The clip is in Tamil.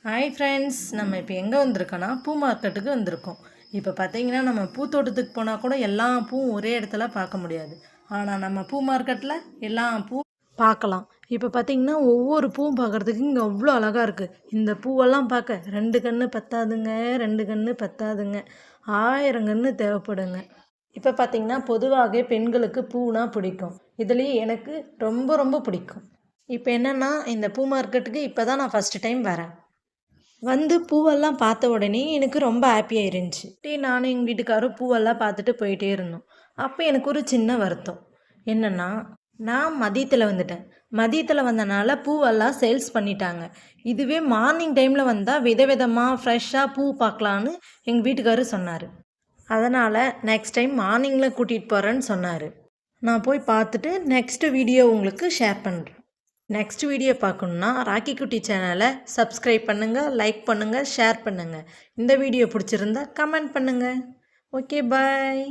ஹாய் ஃப்ரெண்ட்ஸ், நம்ம இப்போ எங்கே வந்திருக்கோன்னா பூ மார்க்கெட்டுக்கு வந்திருக்கோம். இப்போ பார்த்தீங்கன்னா நம்ம பூத்தோட்டத்துக்கு போனால் கூட எல்லா பூவும் ஒரே இடத்துல பார்க்க முடியாது. ஆனால் நம்ம பூ மார்க்கெட்டில் எல்லா பூ பார்க்கலாம். இப்போ பார்த்தீங்கன்னா ஒவ்வொரு பூவும் பார்க்குறதுக்கு இங்கே அவ்வளோ அழகாக இருக்குது. இந்த பூவெல்லாம் பார்க்க 2 கன்று பத்தாதுங்க, 2 கன்று பத்தாதுங்க, 1000 கன்று தேவைப்படுங்க. இப்போ பார்த்தீங்கன்னா பொதுவாகவே பெண்களுக்கு பூனா பிடிக்கும். இதுலேயும் எனக்கு ரொம்ப ரொம்ப பிடிக்கும். இப்போ என்னென்னா இந்த பூ மார்க்கெட்டுக்கு இப்போ தான் நான் ஃபஸ்ட்டு டைம் வரேன். வந்து பூவெல்லாம் பார்த்த உடனே எனக்கு ரொம்ப ஹாப்பியாக இருந்துச்சு. நானும் எங்கள் வீட்டுக்காரும் பூவெல்லாம் பார்த்துட்டு போயிட்டே இருந்தோம். அப்போ எனக்கு ஒரு சின்ன வருத்தம். என்னென்னா, நான் மதியத்தில் வந்துட்டேன். மதியத்தில் வந்தனால பூவெல்லாம் சேல்ஸ் பண்ணிட்டாங்க. இதுவே மார்னிங் டைமில் வந்தால் விதவிதமாக ஃப்ரெஷ்ஷாக பூ பார்க்கலான்னு எங்கள் வீட்டுக்காரர் சொன்னார். அதனால் நெக்ஸ்ட் டைம் மார்னிங்கில் கூட்டிகிட்டு போகிறேன்னு சொன்னார். நான் போய் பார்த்துட்டு நெக்ஸ்ட்டு வீடியோ உங்களுக்கு ஷேர் பண்ணுறேன். நெக்ஸ்ட் வீடியோ பார்க்கணுன்னா ராக்கி குட்டி சேனலை சப்ஸ்கிரைப் பண்ணுங்கள், லைக் பண்ணுங்கள், ஷேர் பண்ணுங்கள். இந்த வீடியோ பிடிச்சிருந்தா கமெண்ட் பண்ணுங்கள். ஓகே, பாய்.